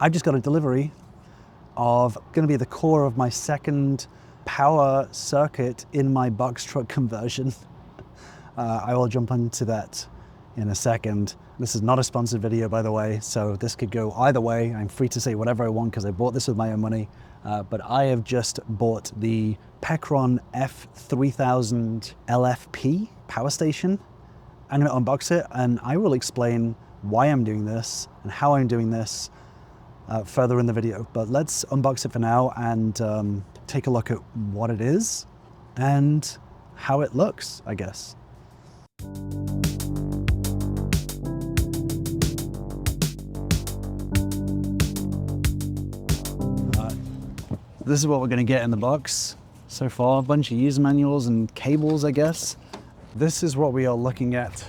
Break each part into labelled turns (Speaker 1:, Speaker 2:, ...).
Speaker 1: I've just got a delivery of going to be the core of my second power circuit in my box truck conversion. I will jump into that in a second. This is not a sponsored video, by the way, so this could go either way. I'm free to say whatever I want because I bought this with my own money. But I have just bought the Pecron F3000 LFP power station. I'm going to unbox it and I will explain why I'm doing this and how I'm doing this further in the video. But let's unbox it for now and take a look at what it is and how it looks, I guess. This is what we're going to get in the box so far. A bunch of user manuals and cables, I guess. This is what we are looking at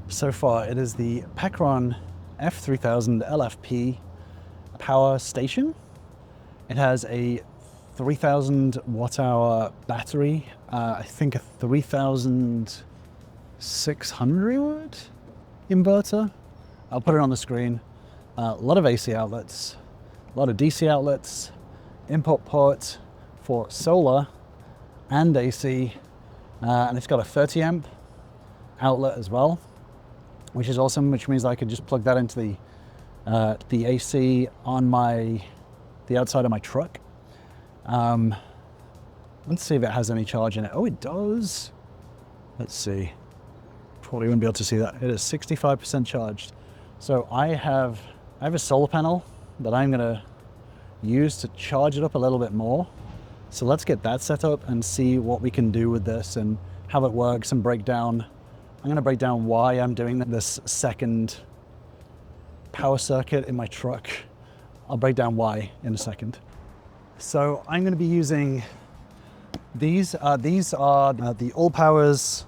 Speaker 1: so far. It is the Pecron F3000 LFP power station. It has a 3000 watt hour battery, I think a 3600 watt inverter. I'll put it on the screen. A lot of AC outlets, a lot of DC outlets, input port for solar and AC, and it's got a 30 amp outlet as well, which is awesome, which means I could just plug that into the AC on the outside of my truck. Let's see if it has any charge in it. Oh, it does. Let's see. Probably wouldn't be able to see that. It is 65% charged. So I have a solar panel that I'm gonna use to charge it up a little bit more. So let's get that set up and see what we can do with this and how it works and I'm gonna break down why I'm doing this second power circuit in my truck. I'll break down why in a second. So I'm gonna be using these are the AllPowers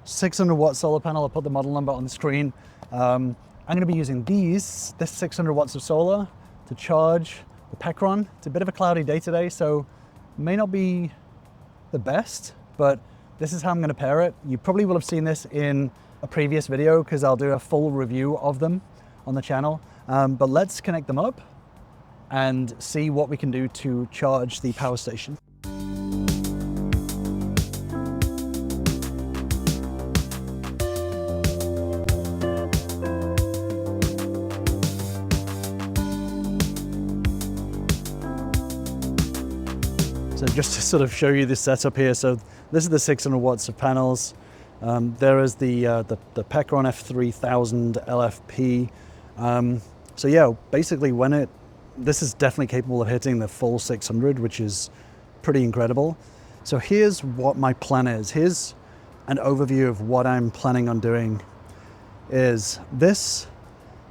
Speaker 1: 600 watt solar panel. I'll put the model number on the screen. I'm gonna be using this 600 watts of solar to charge the Pecron. It's a bit of a cloudy day today, so it may not be the best, but this is how I'm going to pair it. You probably will have seen this in a previous video because I'll do a full review of them on the channel. But let's connect them up and see what we can do to charge the power station. So just to sort of show you this setup here, so this is the 600 watts of panels. There is the Pecron F3000 LFP. So yeah, basically this is definitely capable of hitting the full 600, which is pretty incredible. So here's what my plan is. Here's an overview of what I'm planning on doing. Is this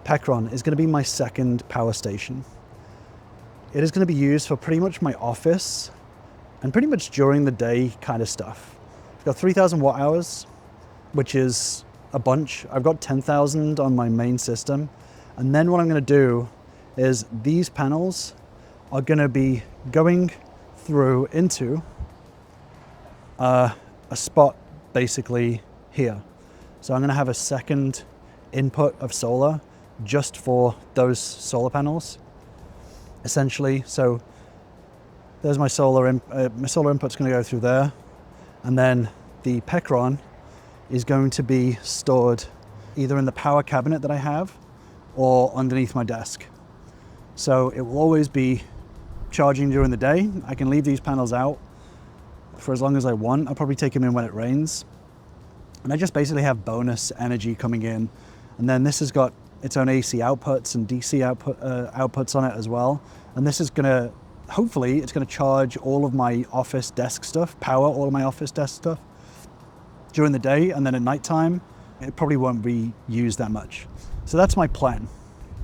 Speaker 1: Pecron is going to be my second power station. It is going to be used for pretty much my office and pretty much during the day kind of stuff. I've got 3000 watt hours, which is a bunch. I've got 10,000 on my main system. And then what I'm gonna do is these panels are gonna be going through into a spot basically here. So I'm gonna have a second input of solar just for those solar panels, essentially. So there's my solar input's going to go through there, and then the Pecron is going to be stored either in the power cabinet that I have or underneath my desk. So it will always be charging during the day. I can leave these panels out for as long as I want. I'll probably take them in when it rains. And I just basically have bonus energy coming in. And then this has got its own AC outputs and DC outputs on it as well. And this is going to hopefully it's going to charge all of my office desk stuff, power all of my office desk stuff during the day, and then at nighttime, it probably won't be used that much. So that's my plan.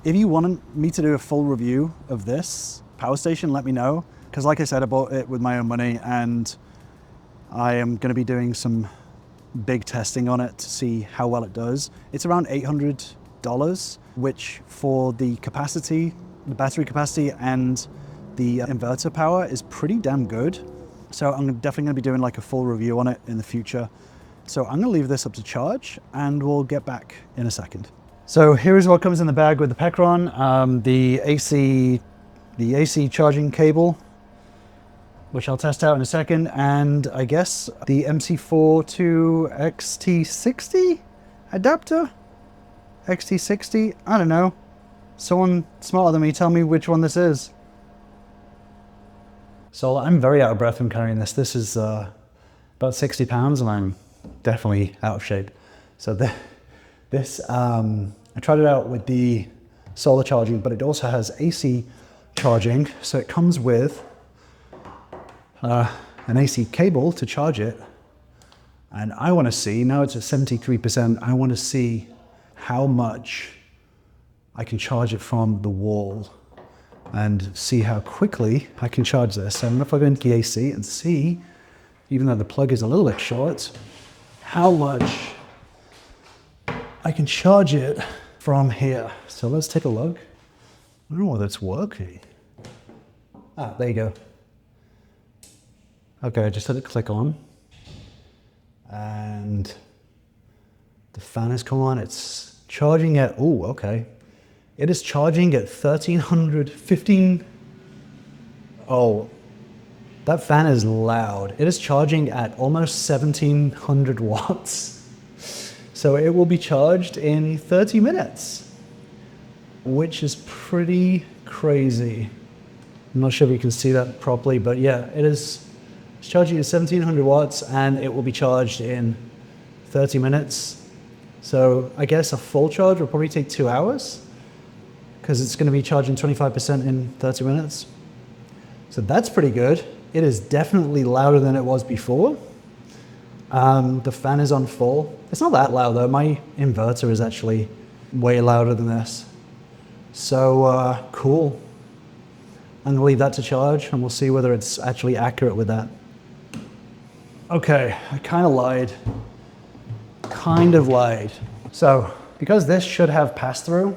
Speaker 1: If you want me to do a full review of this power station, let me know. Because like I said, I bought it with my own money and I am going to be doing some big testing on it to see how well it does. It's around $800, which for the capacity, the battery capacity and the inverter power is pretty damn good. So I'm definitely going to be doing like a full review on it in the future. So I'm going to leave this up to charge and we'll get back in a second. So here is what comes in the bag with the Pecron, the AC charging cable, which I'll test out in a second, and I guess the MC4 to XT60 adapter? XT60? I don't know. Someone smarter than me tell me which one this is. So I'm very out of breath from carrying this. This is about 60 pounds and I'm definitely out of shape. So I tried it out with the solar charging, but it also has AC charging. So it comes with an AC cable to charge it. And I want to see, now it's at 73%, I want to see how much I can charge it from the wall and see how quickly I can charge this. So I'm going to plug into the AC and see, even though the plug is a little bit short, how much I can charge it from here. So let's take a look. I don't know whether it's working. Ah, there you go. Okay, I just let it click on. And the fan has come on. It's charging at, oh, okay. It is charging at 15. Oh, that fan is loud. It is charging at almost 1700 watts. So it will be charged in 30 minutes, which is pretty crazy. I'm not sure if you can see that properly, but yeah, it's charging at 1700 watts and it will be charged in 30 minutes. So I guess a full charge will probably take 2 hours because it's going to be charging 25% in 30 minutes. So that's pretty good. It is definitely louder than it was before. The fan is on full. It's not that loud though. My inverter is actually way louder than this. So cool. I'm gonna leave that to charge and we'll see whether it's actually accurate with that. Okay, I kind of lied. So because this should have pass-through,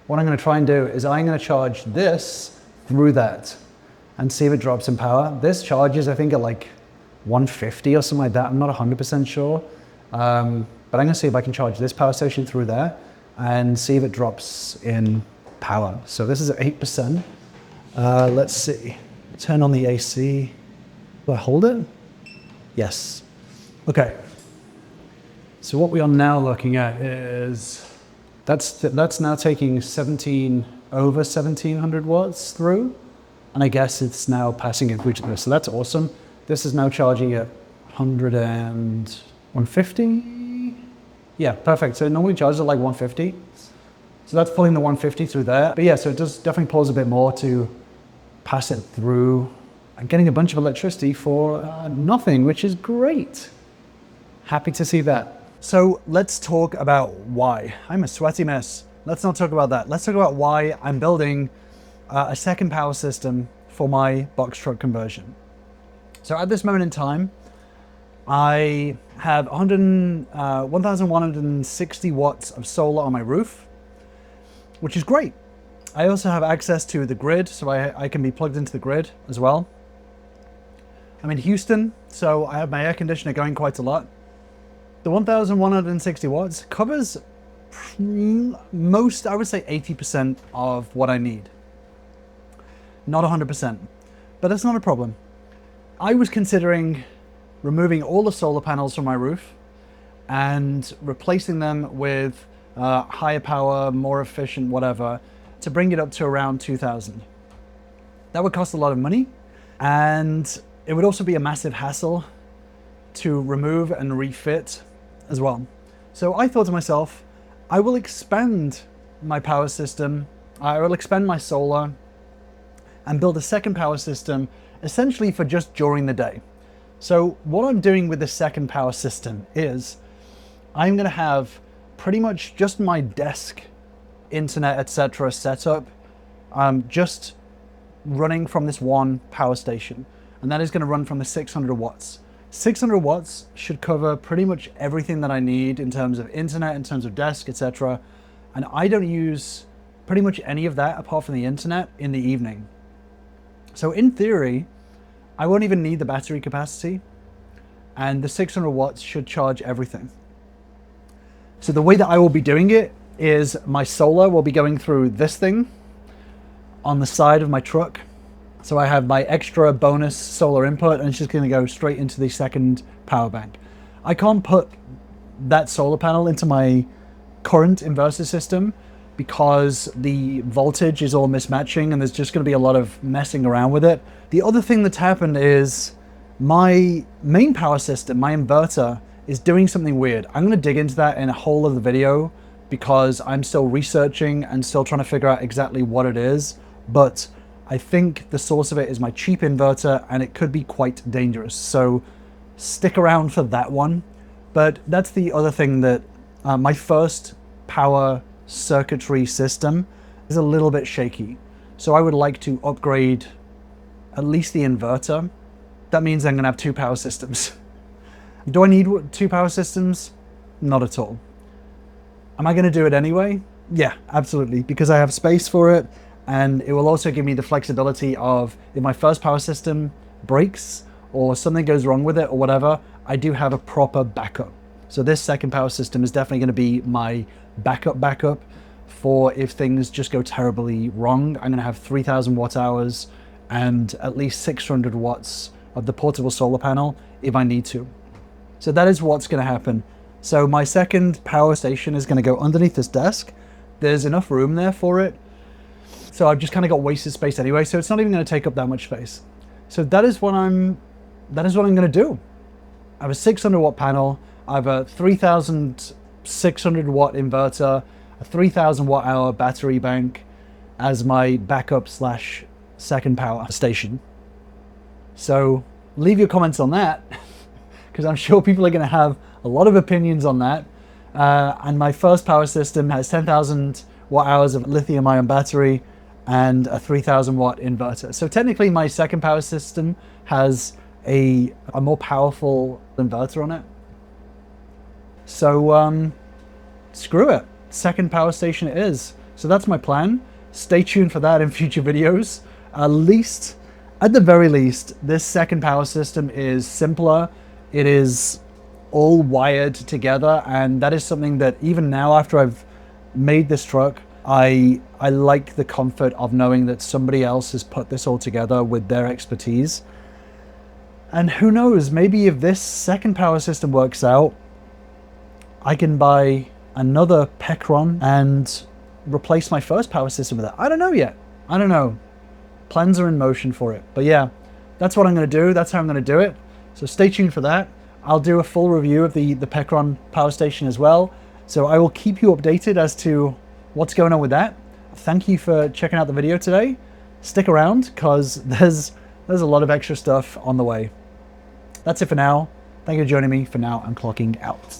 Speaker 1: what I'm gonna try and do is I'm gonna charge this through that and see if it drops in power. This charges, I think, at like 150 or something like that. I'm not 100% sure. But I'm gonna see if I can charge this power station through there and see if it drops in power. So this is at 8%. Let's see. Turn on the AC. Do I hold it? Yes. Okay. So what we are now looking at is that's now taking over 1700 watts through, and I guess it's now passing it through to this. So that's awesome. This is now charging at 150. Yeah, perfect. So it normally charges at like 150. So that's pulling the 150 through there. But yeah, so it does definitely pulls a bit more to pass it through. I'm getting a bunch of electricity for nothing, which is great. Happy to see that. So let's talk about why. I'm a sweaty mess. Let's not talk about that. Let's talk about why I'm building a second power system for my box truck conversion. So at this moment in time, I have 1,160 watts of solar on my roof, which is great. I also have access to the grid, so I can be plugged into the grid as well. I'm in Houston, so I have my air conditioner going quite a lot. The 1,160 watts covers most, I would say 80% of what I need. Not 100%, but that's not a problem. I was considering removing all the solar panels from my roof and replacing them with higher power, more efficient, whatever, to bring it up to around 2,000. That would cost a lot of money, and it would also be a massive hassle to remove and refit as well. So I thought to myself, I will expand my power system, I will expand my solar, and build a second power system essentially for just during the day. So what I'm doing with the second power system is I'm going to have pretty much just my desk, internet, etc. setup, just running from this one power station, and that is going to run from the 600 watts. 600 watts should cover pretty much everything that I need in terms of internet, in terms of desk, etc. And I don't use pretty much any of that apart from the internet in the evening. So in theory, I won't even need the battery capacity, and the 600 watts should charge everything. So the way that I will be doing it is my solar will be going through this thing on the side of my truck. So I have my extra bonus solar input, and it's just going to go straight into the second power bank. I can't put that solar panel into my current inverter system because the voltage is all mismatching and there's just going to be a lot of messing around with it. The other thing that's happened is my main power system, my inverter, is doing something weird. I'm going to dig into that in a whole other video because I'm still researching and still trying to figure out exactly what it is. But I think the source of it is my cheap inverter, and it could be quite dangerous. So stick around for that one. But that's the other thing, that my first power circuitry system is a little bit shaky. So I would like to upgrade at least the inverter. That means I'm going to have 2 power systems. Do I need 2 power systems? Not at all. Am I going to do it anyway? Yeah, absolutely, because I have space for it, and it will also give me the flexibility of, if my first power system breaks or something goes wrong with it or whatever, I do have a proper backup. So this second power system is definitely going to be my backup for if things just go terribly wrong. I'm going to have 3,000 watt hours and at least 600 watts of the portable solar panel if I need to. So that is what's going to happen. So my second power station is going to go underneath this desk. There's enough room there for it. So I've just kind of got wasted space anyway, so it's not even going to take up that much space. So that is what I'm going to do. I have a 600 watt panel. I have a 3,600 watt inverter, a 3,000 watt hour battery bank as my backup slash second power station. So leave your comments on that, because I'm sure people are going to have a lot of opinions on that. And my first power system has 10,000 watt hours of lithium ion battery and a 3,000 watt inverter. So technically my second power system has a more powerful inverter on it. So screw it, second power station it is. So that's my plan. Stay tuned for that in future videos. At the very least, this second power system is simpler. It is all wired together, and that is something that even now, after I've made this truck, I like the comfort of knowing that somebody else has put this all together with their expertise. And who knows, maybe if this second power system works out, I can buy another Pecron and replace my first power system with it. I don't know yet. I don't know. Plans are in motion for it. But yeah, that's what I'm going to do. That's how I'm going to do it. So stay tuned for that. I'll do a full review of the Pecron power station as well. So I will keep you updated as to what's going on with that. Thank you for checking out the video today. Stick around, because there's a lot of extra stuff on the way. That's it for now. Thank you for joining me. For now, I'm clocking out.